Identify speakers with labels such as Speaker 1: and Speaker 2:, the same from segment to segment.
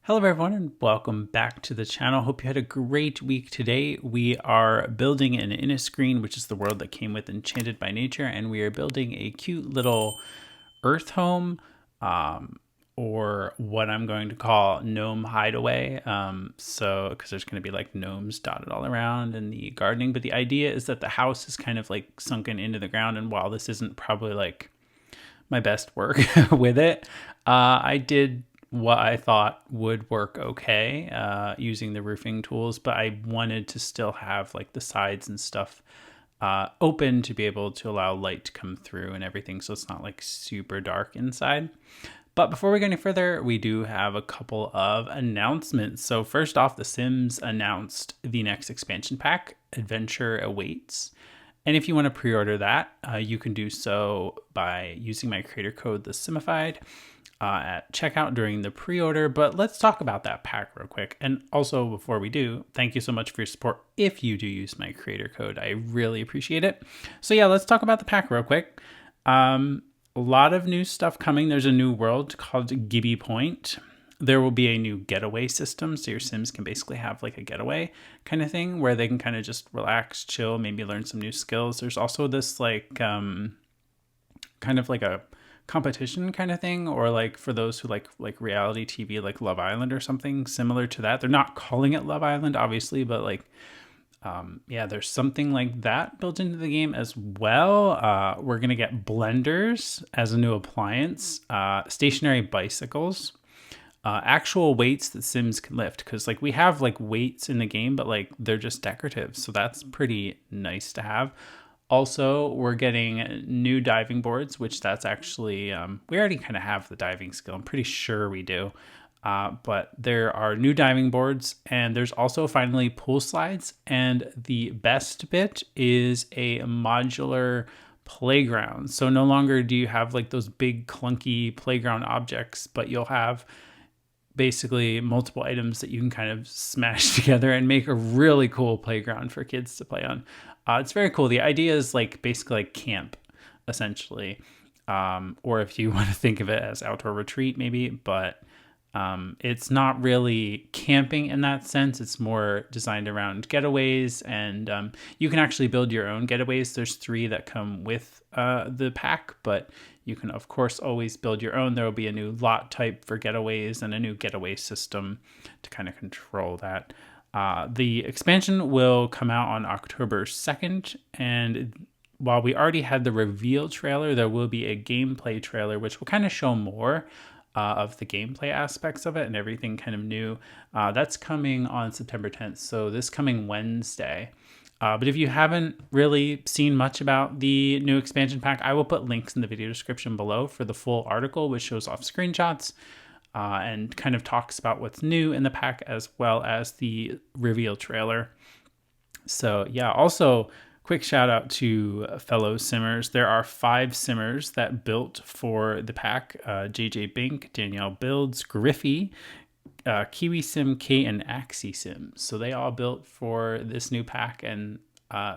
Speaker 1: Hello everyone and welcome back to the channel. Hope you had a great week today. We are building an Innisgreen, which is the world that came with Enchanted by Nature, and we are building a cute little earth home, or what I'm going to call Gnome Hideaway. Because there's going to be like gnomes dotted all around in the gardening, but the idea is that the house is kind of like sunken into the ground, and while this isn't probably like my best work with it, I did what I thought would work okay using the roofing tools, but I wanted to still have like the sides and stuff open to be able to allow light to come through and everything, so it's not like super dark inside. But before we go any further, we do have a couple of announcements. So first off, The Sims announced the next expansion pack, Adventure Awaits. And if you want to pre-order that, you can do so by using my creator code, TheSimified, at checkout during the pre-order. But let's talk about that pack real quick. And also, before we do, thank you so much for your support if you do use my creator code. I really appreciate it. So yeah, let's talk about the pack real quick. A lot of new stuff coming. There's a new world called Gibby Point. There will be a new getaway system, so your Sims can basically have like a getaway kind of thing where they can kind of just relax, chill, maybe learn some new skills. There's also this like kind of like a competition kind of thing, or like for those who like reality TV, like Love Island or something similar to that. They're not calling it Love Island, obviously, but like yeah, there's something like that built into the game as well. We're gonna get blenders as a new appliance, stationary bicycles, actual weights that Sims can lift, because like we have like weights in the game, but like they're just decorative, so that's pretty nice to have. Also, we're getting new diving boards, which that's actually, we already kind of have the diving skill. I'm pretty sure we do. But there are new diving boards, and there's also finally pool slides. And the best bit is a modular playground. So no longer do you have like those big clunky playground objects, but you'll have basically multiple items that you can kind of smash together and make a really cool playground for kids to play on. It's very cool. The idea is like basically like camp, essentially. Or if you want to think of it as outdoor retreat, maybe, but it's not really camping in that sense. It's more designed around getaways, and you can actually build your own getaways. There's 3 that come with the pack, but you can, of course, always build your own. There will be a new lot type for getaways and a new getaway system to kind of control that. The expansion will come out on October 2nd, and while we already had the reveal trailer, there will be a gameplay trailer, which will kind of show more of the gameplay aspects of it and everything kind of new. That's coming on September 10th, so this coming Wednesday. But if you haven't really seen much about the new expansion pack, I will put links in the video description below for the full article, which shows off screenshots and kind of talks about what's new in the pack, as well as the reveal trailer. So yeah, also quick shout out to fellow simmers. There are 5 simmers that built for the pack: JJ Bink, Danielle Builds, Griffey, Kiwi Sim, K, and Axie Sim. So they all built for this new pack, and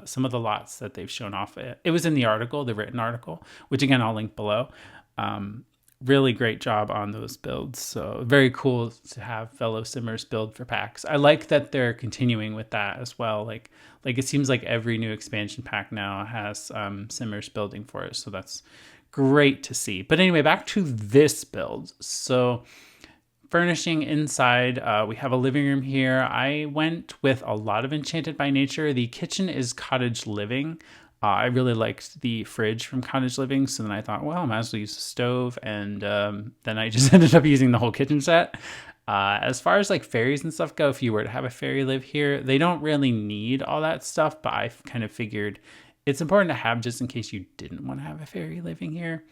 Speaker 1: some of the lots that they've shown off. It was in the article, the written article, which again I'll link below. Really great job on those builds. So very cool to have fellow simmers build for packs. I like that they're continuing with that as well. Like it seems like every new expansion pack now has simmers building for it. So that's great to see. But anyway, back to this build. So furnishing inside, we have a living room here. I went with a lot of Enchanted by Nature. The kitchen is cottage living. I really liked the fridge from Cottage Living, so then I thought, well, I might as well use the stove, and then I just ended up using the whole kitchen set. As far as like fairies and stuff go, if you were to have a fairy live here, they don't really need all that stuff, but I kind of figured it's important to have just in case you didn't want to have a fairy living here.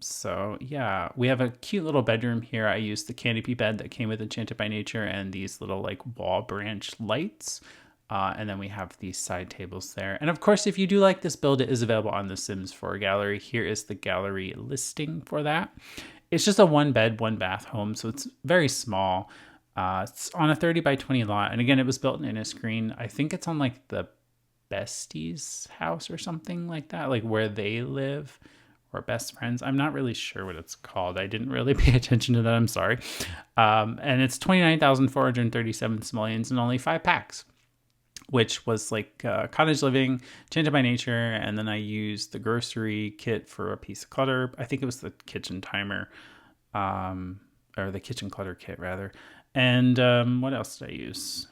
Speaker 1: So yeah, we have a cute little bedroom here. I used the canopy bed that came with Enchanted by Nature and these little like wall branch lights. And then we have these side tables there. And of course, if you do like this build, it is available on the Sims 4 gallery. Here is the gallery listing for that. It's just a 1-bed, 1-bath home, so it's very small. It's on a 30 by 20 lot. And again, it was built in Innisgreen. I think it's on like the Bestie's house or something like that, like where they live. or best friends. I'm not really sure what it's called. I didn't really pay attention to that. I'm sorry. And it's 29,437 simoleons and only 5 packs, which was like cottage living, enchanted by nature, and then I used the grocery kit for a piece of clutter. I think it was the kitchen timer, or the kitchen clutter kit rather. And what else did I use?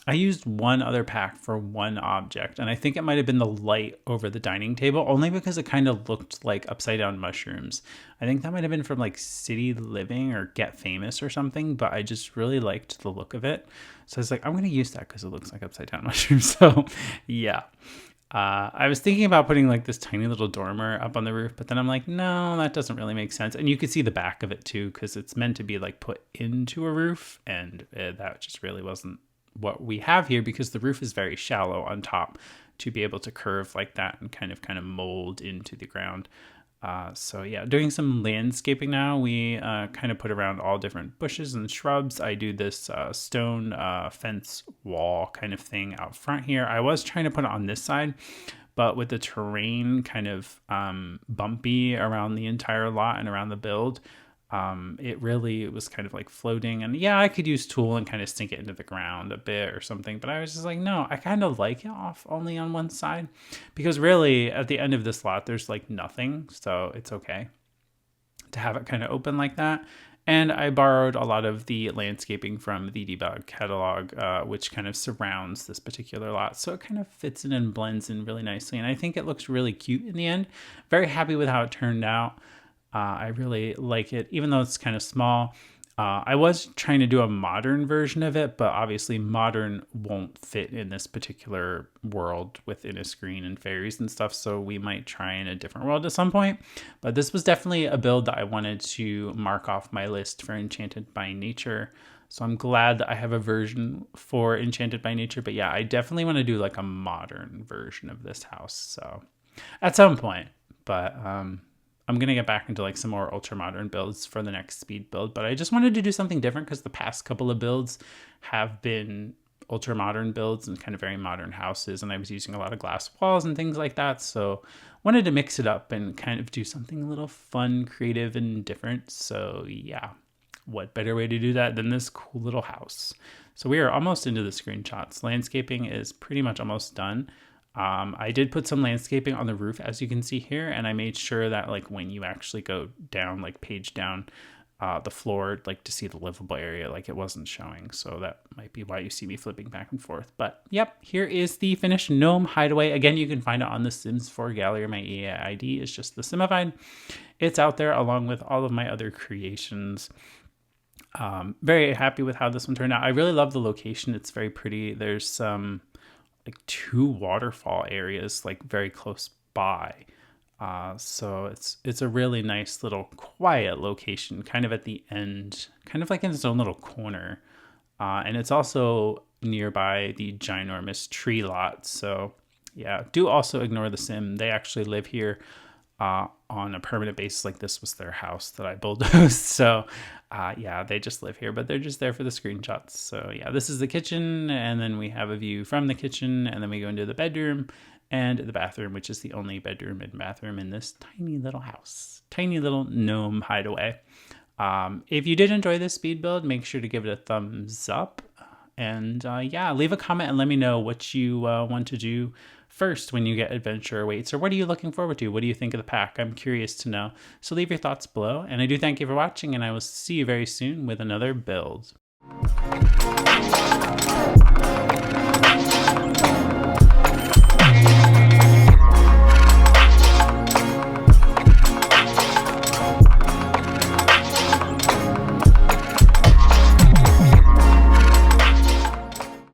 Speaker 1: I used one other pack for one object, and I think it might have been the light over the dining table, only because it kind of looked like upside down mushrooms. I think that might have been from like City Living or Get Famous or something, but I just really liked the look of it. So I was like, I'm going to use that because it looks like upside down mushrooms. So yeah. I was thinking about putting like this tiny little dormer up on the roof, but then I'm like, no, that doesn't really make sense. And you could see the back of it too, because it's meant to be like put into a roof, and that just really wasn't what we have here, because the roof is very shallow on top to be able to curve like that and kind of mold into the ground. So yeah, doing some landscaping now. We kind of put around all different bushes and shrubs. I do this stone fence wall kind of thing out front here. I was trying to put it on this side, but with the terrain kind of bumpy around the entire lot and around the build, it was kind of like floating. And yeah, I could use tool and kind of sink it into the ground a bit or something, but I was just like, no, I kind of like it off only on one side, because really at the end of this lot there's like nothing, so it's okay to have it kind of open like that. And I borrowed a lot of the landscaping from the Debug catalog, which kind of surrounds this particular lot, so it kind of fits in and blends in really nicely, and I think it looks really cute in the end. Very happy with how it turned out. I really like it, even though it's kind of small. I was trying to do a modern version of it, but obviously modern won't fit in this particular world with Innisgreen and fairies and stuff, so we might try in a different world at some point. But this was definitely a build that I wanted to mark off my list for Enchanted by Nature. So I'm glad that I have a version for Enchanted by Nature. But yeah, I definitely want to do like a modern version of this house, so at some point. But I'm going to get back into like some more ultra modern builds for the next speed build, but I just wanted to do something different because the past couple of builds have been ultra modern builds and kind of very modern houses, and I was using a lot of glass walls and things like that. So wanted to mix it up and kind of do something a little fun, creative, and different. So yeah, what better way to do that than this cool little house? So we are almost into the screenshots. Landscaping is pretty much almost done. I did put some landscaping on the roof, as you can see here, and I made sure that like when you actually go down, like page down the floor, like to see the livable area, like it wasn't showing. So that might be why you see me flipping back and forth. But yep, here is the finished Gnome Hideaway. Again, you can find it on the Sims 4 gallery. My EA ID is just TheSimified. It's out there along with all of my other creations. Very happy with how this one turned out. I really love the location. It's very pretty. There's some like 2 waterfall areas like very close by, so it's a really nice little quiet location, kind of at the end, kind of like in its own little corner, and it's also nearby the ginormous tree lot. So yeah, do also ignore the sim. They actually live here on a permanent basis. Like this was their house that I bulldozed. So yeah, they just live here, but they're just there for the screenshots. So yeah, this is the kitchen, and then we have a view from the kitchen, and then we go into the bedroom and the bathroom, which is the only bedroom and bathroom in this tiny little house, tiny little gnome hideaway. If you did enjoy this speed build, make sure to give it a thumbs up, and yeah, leave a comment and let me know what you want to do first when you get adventure awaits, or what are you looking forward to? What do you think of the pack? I'm curious to know. So leave your thoughts below, and I do thank you for watching, and I will see you very soon with another build.